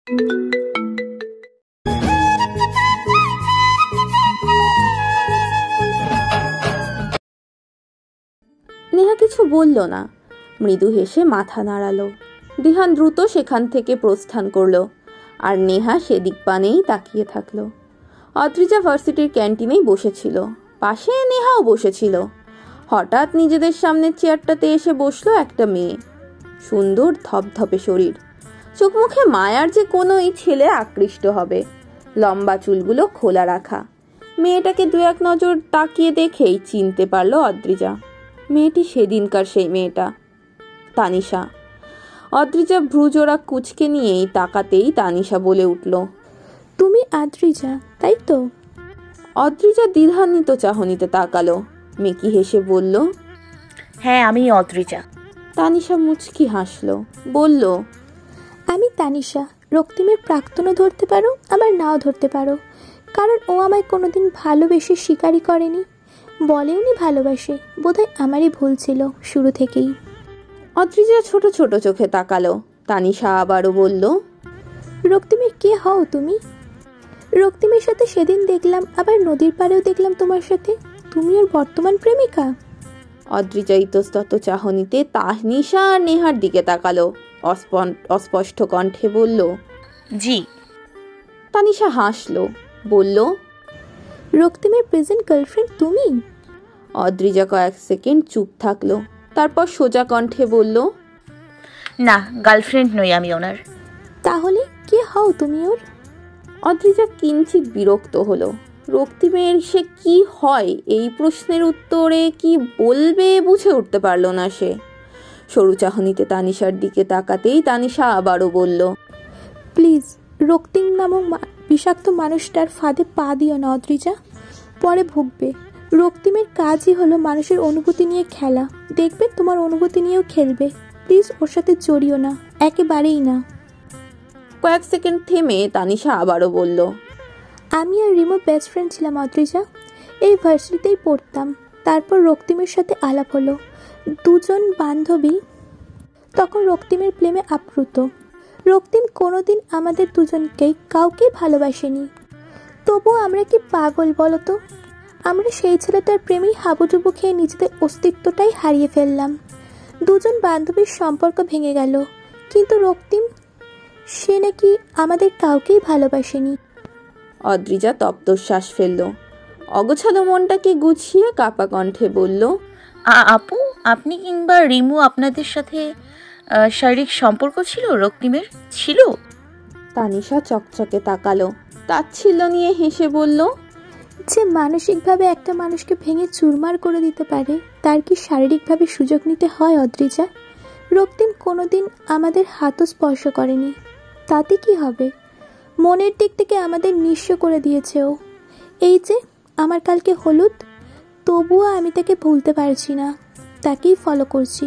নেহা কিছু বলল না, মৃদু হেসে মাথা নাড়ালো। দিহান দ্রুত সেখান থেকে প্রস্থান করলো, আর নেহা সেদিক পানেই তাকিয়ে থাকলো। অদ্রিজা ভার্সিটির ক্যান্টিনেই বসেছিল, পাশে নেহাও বসেছিল। হঠাৎ নিজেদের সামনের চেয়ারটাতে এসে বসলো একটা মেয়ে। সুন্দর ধপধপে শরীর, চোখ মুখে মায়ার যে কোনো এই ছেলে আকৃষ্ট হবে। লম্বা চুলগুলো খোলা রাখা। মেয়েটাকে দু এক নজর তাকিয়ে দেখেই চিনতে পারলো অদ্রিজা। মেয়েটি সেদিনকার সেই মেয়েটা, তানিশা। অদ্রিজা ভ্রুজোড়া কুঁচকে নিয়েই তাকাতেই তানিশা বলে উঠল, তুমি আদ্রিজা, তাই তো? অদ্রিজা দ্বিধান্বিত চাহনিতে তাকালো। মেকি হেসে বলল, হ্যাঁ আমি অদ্রিজা। তানিশা মুচকি হাসলো, বলল, আমি তানিশা। রক্তিমের প্রাক্তনও ধরতে পারো, আবার নাও ধরতে পারো, কারণ ও আমায় কোনোদিন ভালোবেসে স্বীকারই করেনি। বলেওনি ভালোবাসে। বোধহয় আমারই ভুল ছিল শুরু থেকেই। অদ্রিজা ছোট ছোট চোখে তাকালো। তানিশা আবারও বলল, রক্তিমের কে হও তুমি? রক্তিমের সাথে সেদিন দেখলাম, আবার নদীর পাড়েও দেখলাম তোমার সাথে। তুমি ওর বর্তমান প্রেমিকা? অদ্রিজা ইতস্তত চাহনিতে তানিশা আর নেহার দিকে তাকালো। অস্পষ্ট কণ্ঠে বলল, জি। তানিশা হাসলো, বলল, রক্তিমের প্রেজেন্ট গার্লফ্রেন্ড তুমি? অদ্রিজা কয়েক সেকেন্ড চুপ থাকলো, তারপর সোজা কণ্ঠে বলল, না, গার্লফ্রেন্ড নই আমি ওনার। তাহলে কে হও তুমি ওর? অদ্রিজা কিঞ্চিত বিরক্ত হলো। রক্তিমের সে কি হয় এই প্রশ্নের উত্তরে কি বলবে বুঝে উঠতে পারল না সে। সরু চাহনিতে তানিশার দিকে তাকাতেই তানিশা আবারও বলল, প্লিজ রক্তিম নামক বিষাক্ত মানুষটার ফাঁদে পা দিও না অদ্রিজা, পরে ভুগবে। রক্তিমের কাজই হলো মানুষের অনুভূতি নিয়ে খেলা। দেখবে তোমার অনুভূতি নিয়েও খেলবে। প্লিজ ওর সাথে জড়িও না, একেবারেই না। কয়েক সেকেন্ড থেমে তানিশা আবারও বলল, আমি আর রিমো বেস্ট ফ্রেন্ড ছিলাম অদ্রিজা। এই ভার্সিটিতেই পড়তাম। তারপর রক্তিমের সাথে আলাপ হলো। দুজন বান্ধবী। তখন রক্তিমের প্রেমে আপ্লুত। রক্তিম কোনোদিন আমাদের দুজনকেই কাউকেই ভালোবাসেনি। তবুও আমরা কি পাগল বলো তো? আমরা সেই ছেলেটার প্রেমেই হাবুডুবু খেয়ে নিজেদের অস্তিত্বটাই হারিয়ে ফেললাম। দুজন বান্ধবীর সম্পর্ক ভেঙে গেল, কিন্তু রক্তিম, সে নাকি আমাদের কাউকেই ভালোবাসেনি। অদ্রিজা তপ্তশ্বাস ফেলল। অগোছালো মনটাকে গুছিয়ে কাপা কণ্ঠে বলল, আপু, আপনি কিংবা রিমু আপনাদের সাথে শারীরিক সম্পর্ক ছিল রক্তিমের? ছিল? তানিশা চকচকে তাকালো, তাচ্ছিল্য নিয়ে হেসে বলল, যে মানসিকভাবে একটা মানুষকে ভেঙে চুরমার করে দিতে পারে, তার কি শারীরিকভাবে সুযোগ নিতে হয় অদ্রিজা? রক্তিম কোনোদিন আমাদের হাতও স্পর্শ করেনি। তাতে কি হবে? মনের দিক থেকে আমাদের নিঃস্ব করে দিয়েছে ও। এই যে আমার কালকে হলুদ, তবুও আমি তাকে ভুলতে পারছি না। তাকেই ফলো করছি,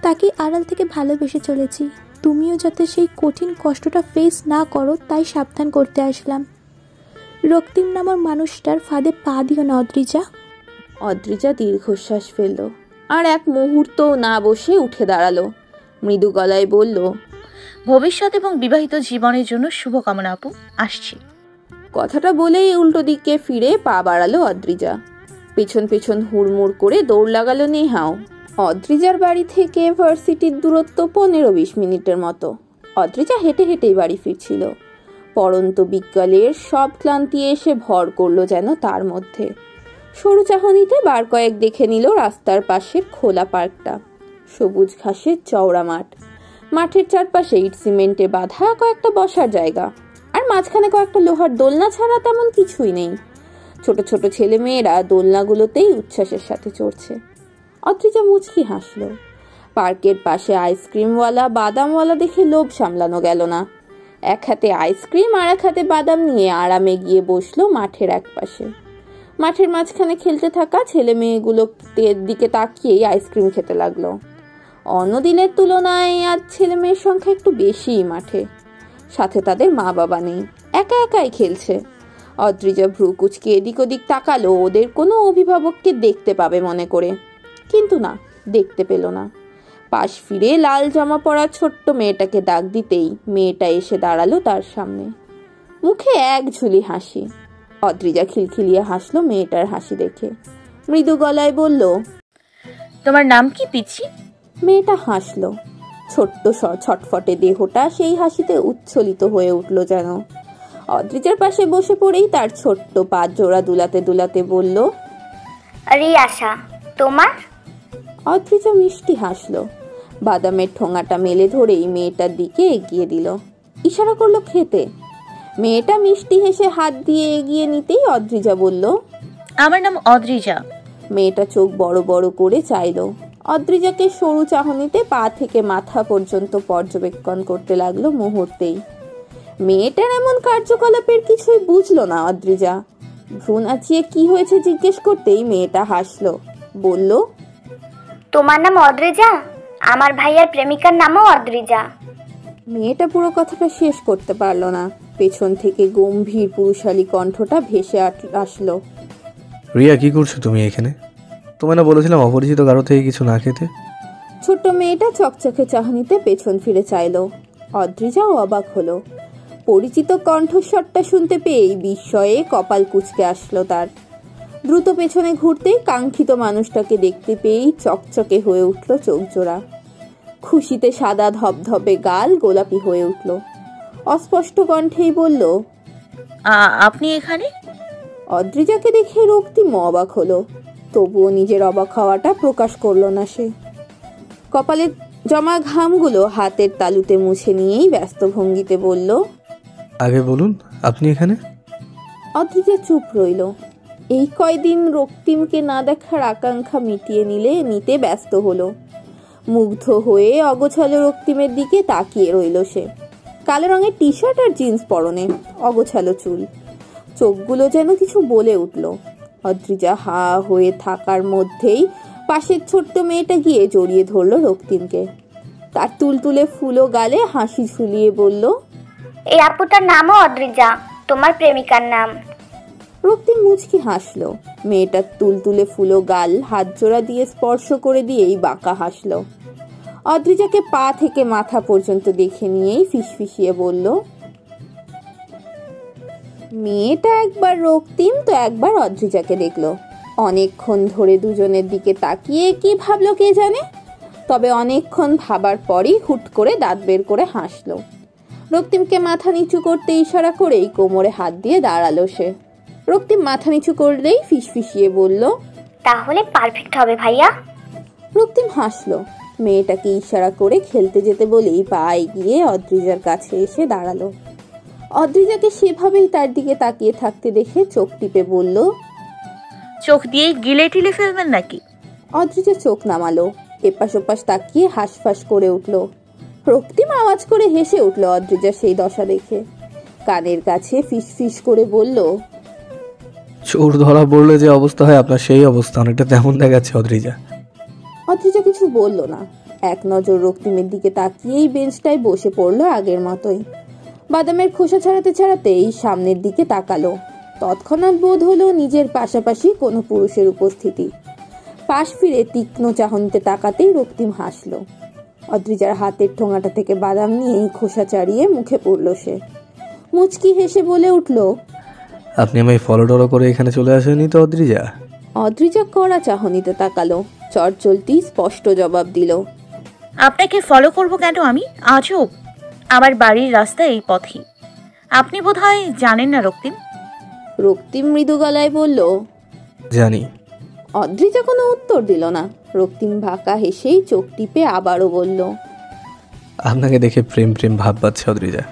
তাকেই আড়াল থেকে ভালোবেসে চলেছি। তুমিও যাতে সেই কঠিন কষ্টটা ফেস না করো, তাই সাবধান করতে আসলাম। রক্তিম নামের মানুষটার ফাঁদে পা দিও না অদ্রিজা। অদ্রিজা দীর্ঘশ্বাস ফেলল, আর এক মুহূর্ত না বসে উঠে দাঁড়ালো। মৃদু গলায় বলল, ভবিষ্যৎ এবং বিবাহিত জীবনের জন্য শুভকামনা আপু, আসছি। কথাটা বলেই উল্টো দিকে ফিরে পা বাড়ালো অদ্রিজা। পেছন পেছন হুড়মুড় করে দৌড় লাগালো নেহাও। অদ্রিজার বাড়ি থেকে ভার্সিটির দূরত্ব 15-20 মিনিটের মতো। অদ্রিজা হেঁটে হেঁটেই বাড়ি ফিরছিল। পড়ন্ত বিকালের সব ক্লান্তি এসে ভর করলো যেন তার মধ্যে। সরু চাহনিতে বার কয়েক দেখে নিল রাস্তার পাশের খোলা পার্কটা। সবুজ ঘাসের চওড়া মাঠ। মাঠের চারপাশে ইট সিমেন্টে বাঁধা কয়েকটা বসার জায়গা, আর মাঝখানে কয়েকটা লোহার দোলনা ছাড়া তেমন কিছুই নেই। ছোট ছোট ছেলে মেয়েরা দোলনাগুলোতেই উচ্ছ্বাসের সাথে চড়ছে। অদ্রিজা মুচকি হাসলো। পার্কের পাশে আইসক্রিমওয়ালা বাদামওয়ালা দেখে লোভ সামলানো গেল না। এক হাতে আইসক্রিম আর এক হাতে বাদাম নিয়ে আরামে গিয়ে বসলো মাঠের এক পাশে। মাঠের মাঝখানে খেলতে থাকা ছেলে মেয়েগুলোর দিকে তাকিয়েই আইসক্রিম খেতে লাগলো। অন্য দিনের তুলনায় আজ ছেলে মেয়ের সংখ্যা একটু বেশিই মাঠে। সাথে তাদের মা বাবা নেই, একা একাই খেলছে। অদ্রিজা ভ্রু কুচকে এদিক ওদিক তাকালো ওদের কোনো অভিভাবককে দেখতে পাবে মনে করে, কিন্তু না, দেখতে পেল না। পাশ ফিরে লাল জামা পরা ছোট্ট মেয়েটাকে ডাক দিতেই মেয়েটা এসে দাঁড়ালো তার সামনে, মুখে এক ঝুলি হাসি। অদ্রিজা খিলখিলিয়ে হাসলো মেয়েটার হাসি দেখে, মৃদু গলায় বলল, তোমার নাম কি পিচ্ছি? মেয়েটা হাসলো, ছোট্ট ছটফটে দেহটা সেই হাসিতে উচ্ছ্বলিত হয়ে উঠল যেন। অদ্রিজার পাশে বসে পড়েই তার ছোট্ট পা জোড়া দুলাতে দুলাতে বলল, রিয়াশা। তোমার? অদ্রিজা মিষ্টি হাসলো, বাদামের ঠোঙাটা মেলে ধরেই মেয়েটার দিকে এগিয়ে দিল, ইশারা করলো খেতে। মেয়েটা মিষ্টি হেসে হাত দিয়ে এগিয়ে নিতেই অদ্রিজা বলল, আমার নাম অদ্রিজা। মেয়েটা চোখ বড় বড় করে চাইল। অদ্রিজাকে সরু চাহনিতে পা থেকে মাথা পর্যন্ত পর্যবেক্ষণ করতে লাগলো মুহূর্তেই। মেয়েটার এমন কার্যকলাপের কিছুই বুঝলো না অদ্রিজা। ভ্রু নাচিয়ে কি হয়েছে জিজ্ঞেস করতেই মেয়েটা হাসলো, বলল, তোমার নাম অদ্রিজা? আমার ভাইয়ার প্রেমিকার নামও অদ্রিজা। মেয়েটা পুরো কথাটা শেষ করতে পারলো না, পেছন থেকে গম্ভীর পুরুষালী কণ্ঠটা ভেসে আসলো, রিয়া, কি করছো তুমি এখানে? তোমায় না বলেছিলাম অপরিচিত কারো থেকে কিছু না খেতে? ছোট্ট মেয়েটা চকচকে চাহনিতে পেছন ফিরে চাইলো। অদ্রিজাও অবাক হলো, পরিচিত কণ্ঠস্বরটা শুনতে পেয়েই বিস্ময়ে কপাল কুঁচকে আসলো তার। দ্রুত পেছনে ঘুরতেই কাঙ্ক্ষিত মানুষটাকে দেখতে পেয়েই চকচকে হয়ে উঠল চোখ জোড়া। খুশিতে সাদা ধপধপে গাল গোলাপি হয়ে উঠল। অস্পষ্ট কণ্ঠেই বলল, আপনি এখানে? অদ্রিজাকে দেখে রক্তিম অবাক হলো, তবুও নিজের অবাক হওয়াটা প্রকাশ করলো না সে। কপালে জমা ঘামগুলো হাতের তালুতে মুছে নিয়েই ব্যস্ত ভঙ্গিতে বলল, আগে বলুন, আপনি এখানে? অদ্রিজা চুপ রইল। এই কয়দিন রক্তিমকে না দেখার আকাঙ্ক্ষা মিটিয়ে নিতে ব্যস্ত হলো। মুগ্ধ হয়ে অগোছালো রক্তিমের দিকে তাকিয়ে রইল সে। কালো রঙের টি শার্ট আর জিন্স পরনে, অগোছালো চুল, চোখগুলো যেন কিছু বলে উঠল। অদ্রিজা হা হয়ে থাকার মধ্যেই পাশের ছোট্ট মেয়েটা গিয়ে জড়িয়ে ধরলো রক্তিমকে। তার তুলতুলে ফুলো গালে হাসি ঝুলিয়ে বলল, এই আপুটার নামও অদ্রিজা, তোমার প্রেমিকার নাম। রক্তিম মুচকি হাসলো, মেয়েটার তুলতুলে ফুলো গাল হাত জোড়া দিয়ে স্পর্শ করে দিয়েই বাঁকা হাসলো। অদ্রিজাকে পা থেকে মাথা পর্যন্ত দেখে নিয়েই ফিসফিসিয়ে বলল, মেয়েটা একবার রক্তিম তো একবার অদ্রিজাকে দেখলো। অনেকক্ষণ ধরে দুজনের দিকে তাকিয়ে কি ভাবলো কে জানে, তবে অনেকক্ষণ ভাবার পরই হুট করে দাঁত বের করে হাসলো। রক্তিমকে মাথা নিচু করতে ইশারা করেই কোমরে হাত দিয়ে দাঁড়ালো সে। রক্তিম মাথা নিচু করলেই ফিসফিসিয়ে বলল, তাহলে পারফেক্ট হবে ভাইয়া। রক্তিম হাসলো, মেয়েটাকে ইশারা করে খেলতে যেতে বলেই পা এগিয়ে অদ্রিজার কাছে এসে দাঁড়ালো। অদ্রিজাকে সেভাবেই তার দিকে তাকিয়ে থাকতে দেখে চোখ টিপে বলল, চোখ দিয়ে গিলে টিলে ফেলবেন নাকি? অদ্রিজা চোখ নামালো, এপাশ ওপাশ তাকিয়ে হাঁসফাঁস করে উঠল। রক্তিম আওয়াজ করে হেসে উঠল অদ্রিজার সেই দশা দেখে। কানের কাছে ফিসফিস করে বলল, চোর ধরা পড়লে যে অবস্থা হয় আপনার সেই অবস্থা অনেকটা তেমন দেখাচ্ছে অদ্রিজা। অদ্রিজা কিছু বলল না, এক নজর রক্তিমের দিকে তাকিয়েই বেঞ্চটায় বসে পড়ল আগের মতোই। বাদামের খোসা ছাড়াতেই সামনের দিকে তাকালো। তৎক্ষণাৎ বোধ হলো নিজের পাশাপাশি কোনো পুরুষের উপস্থিতি। পাশ ফিরে তীক্ষ্ণ চাহনিতে তাকাতেই রক্তিম হাসলো। অদ্রিজার হাতের ঠোঙাটা থেকে বাদাম নিয়েই খোসা ছাড়িয়ে মুখে পড়ল সে। মুচকি হেসে বলে উঠল, আপনি আমায় ফলো টলো করে এখানে চলে আসেননি তো অদ্রিজা? অদ্রিজা কড়া চাহনিতে তাকালো, চটচলতি স্পষ্ট জবাব দিল, আপনাকে ফলো করব কেন আমি? আজব, আমার বাড়ির রাস্তা এই পথই। আপনি বোধহয় জানেন না রক্তিম। রক্তিম মৃদু গলায় বলল, জানি। অদ্রিজা কোনো উত্তর দিল না। রক্তিম বাঁকা হেসেই চোখ টিপে আবারও বলল, আপনাকে দেখে প্রেম প্রেম ভাব পাচ্ছে অদ্রিজা।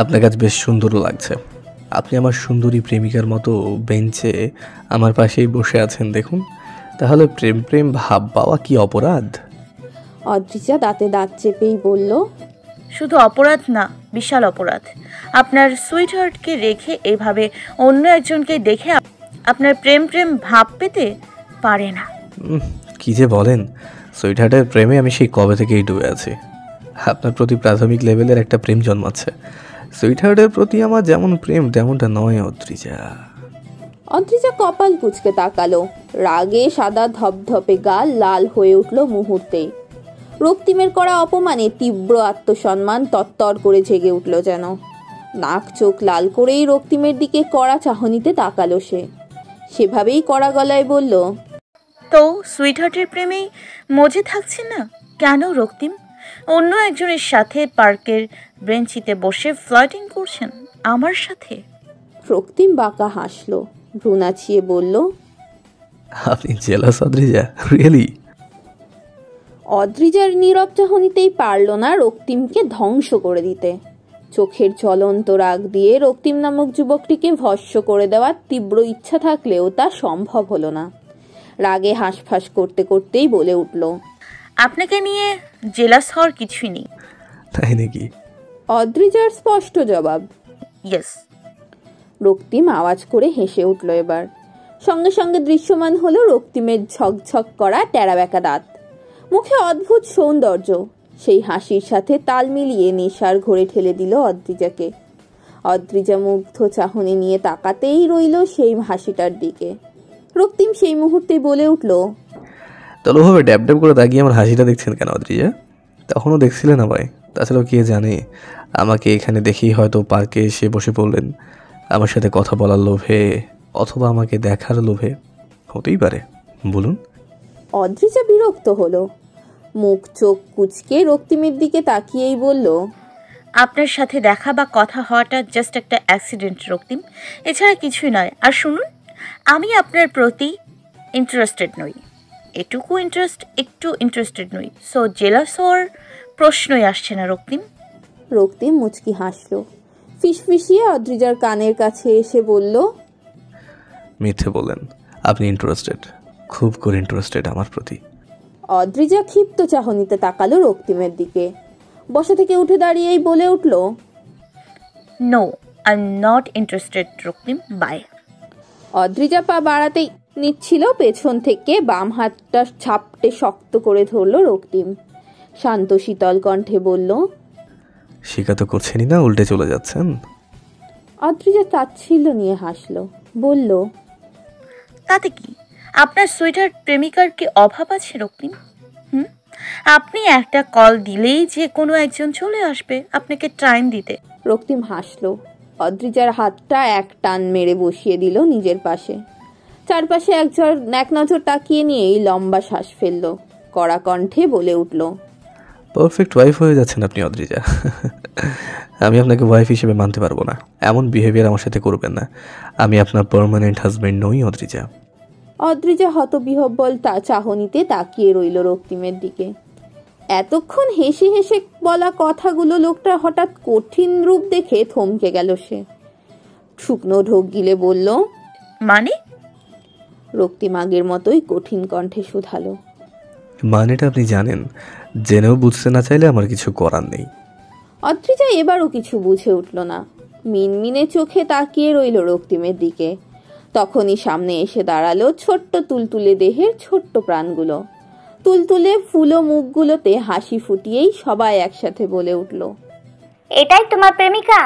আপনার কাছে বেশ সুন্দরও লাগছে। আপনি আমার সুন্দরী প্রেমিকার মতো বেঞ্চে আমার পাশেই বসে আছেন দেখুন, তাহলে প্রেম প্রেম ভাব পাওয়া কি অপরাধ? অদ্রিজা দাঁতে দাঁত চেপেই বলল, শুধু অপরাধ না, বিশাল অপরাধ। আপনার সুইটহার্টকে রেখে এভাবে অন্য একজনকে দেখে আপনার প্রেম প্রেম ভাব পেতে পারে না। কি যে বলেন, সুইটহার্টের প্রেমে আমি সেই কবে থেকেই ডুবে আছি। আপনার প্রতি প্রাথমিক লেভেলের একটা প্রেম জন্মাচ্ছে। সুইটহার্টের প্রতি আমার যেমন প্রেম তেমনটা নয় অদ্রিজা। অদ্রিজা কপাল কুঁচকে তাকালো, রাগে সাদা ধপধপে গাল লাল হয়ে উঠল মুহূর্তেই। রক্তিমের করা অপমানে তীব্র আত্মসম্মান তত্তর করে জেগে উঠল যেন। নাক চোখ লাল করেই রক্তিমের দিকে কড়া চাহনিতে তাকালো সে। সেভাবেই কড়া গলায় বলল, তো সুইটহার্টের প্রেমেই মজে থাকছেন না কেন রক্তিম? অন্য একজনের সাথে পার্কের বেঞ্চিতে বসে ফ্লার্টিং করছেন আমার সাথে। রক্তিম বাঁকা হাসলো, ভ্রু নাচিয়ে বলল, আপনি জেলাস অদ্রিজা, রিয়েলি? অদ্রিজার নীরব চাহনিতেই পারল না রক্তিমকে ধ্বংস করে দিতে। চোখের জ্বলন্ত রাগ দিয়ে রক্তিম নামক যুবকটিকে ভস্ম করে দেওয়ার তীব্র ইচ্ছা থাকলেও তা সম্ভব হলো না। রাগে হাঁসফাঁস করতে করতেই বলে উঠল, আপনাকে নিয়ে জেলাস হওয়ার কিছুই নেই। তাই নাকি? অদ্রিজার স্পষ্ট জবাব। ইয়েস। রক্তিম আওয়াজ করে হেসে উঠল এবার। সঙ্গে সঙ্গে দৃশ্যমান হলো রক্তিমের ঝকঝক করা টেরাবেঁকা দাঁত, মুখে অদ্ভুত সৌন্দর্য। সেই হাসির সাথে তাল মিলিয়ে নেশার ঘোরে ঠেলে দিল অদ্রিজাকে। অদ্রিজা মুগ্ধ চাহনি নিয়ে তাকাতেই রইল সেই হাসিটার দিকে। রক্তিম সেই মুহূর্তে বলে উঠল, তাহলে ওভাবে ড্যাব ড্যাব করে তাকিয়ে আমার হাসিটা দেখছেন কেন অদ্রিজা? তখনও দেখছিলেন আমায়? তাছাড়াও কে জানে, আমাকে এখানে দেখেই হয়তো পার্কে এসে বসে পড়লেন আমার সাথে কথা বলার লোভে, অথবা আমাকে দেখার লোভে। হতেই পারে, বলুন। অদ্রিজা বিরক্ত হলো, মুখ চোখ কুঁচকে রক্তিমের দিকে তাকিয়েই বলল, আপনার সাথে দেখা বা কথা হওয়াটা জাস্ট একটা অ্যাক্সিডেন্ট রক্তিম, এছাড়া কিছুই নয়। আর শুনুন, আমি আপনার প্রতি ইন্টারেস্টেড নই, একটু ইন্টারেস্টেড নই। সো জেলাস হওয়ার প্রশ্নই আসছে না রক্তিম। রক্তিম মুচকি হাসলো, ফিসফিসিয়ে অদ্রিজার কানের কাছে এসে বলল, মিথ্যে বললেন, আপনি ইন্টারেস্টেড, খুব করে ইন্টারেস্টেড আমার প্রতি। অদ্রিজা ক্ষিপ্ত চাহনিতে তাকালো রক্তিমের দিকে। বসা থেকে উঠে দাঁড়িয়েই বলে উঠল, no, I am not interested Raktim, bye. Adrija পা বাড়াতেই নিচ্ছিল, পেছন থেকে বাম হাতটা ছাপটে শক্ত করে ধরল রক্তিম। শান্ত শীতল কণ্ঠে বলল, স্বীকার তো করছেনই না, উল্টে চলে যাচ্ছেন। অদ্রিজা তাচ্ছিল্য নিয়ে হাসলো, বলল, তাতে কি? আপনার সুইটহার্ট প্রেমিকার কি অভাব আছে রক্তিম? আপনি একটা কল দিলেই যে কোনো একজন চলে আসবে আপনাকে টাইম দিতে। রক্তিম হাসলো। অদ্রিজার হাতটা এক টান মেরে বসিয়ে দিল নিজের পাশে। চারপাশে এক নজর তাকিয়ে নিয়েই লম্বা শ্বাস ফেলল। কড়া কণ্ঠে বলে উঠল, পারফেক্ট ওয়াইফ হয়ে যাচ্ছেন আপনি অদ্রিজা। আমি আপনাকে ওয়াইফ হিসেবে মানতে পারবো না, এমন বিহেভিয়ার আমার সাথে করবেন না। আমি আপনার পার্মানেন্ট হাজবেন্ড নই অদ্রিজা। অদ্রিজা হতবিহ্বল চাহনিতে তাকিয়ে রইল রক্তিমের দিকে। এতক্ষণ হেসে হেসে বলা কথাগুলো লোকটার হঠাৎ কঠিন রূপ দেখে থমকে গেল সে। শুকনো ঢোক গিলে বলল, মানে? রক্তিম আগের মতোই কঠিন কণ্ঠে শুধালো, মানেটা আপনি জানেন, জেনেও বুঝতে না চাইলে আমার কিছু করার নেই। অদ্রিজা এবারও কিছু বুঝে উঠল না, মিনমিনে চোখে তাকিয়ে রইল রক্তিমের দিকে। তখনই সামনে এসে দাঁড়ালো ছোট্ট তুলতুলে দেহের ছোট্ট প্রাণগুলো। তুলতুলে ফুলো মুখগুলোতে হাসি ফুটিয়েই সবাই একসাথে বলে উঠল, এটাই তোমার প্রেমিকা?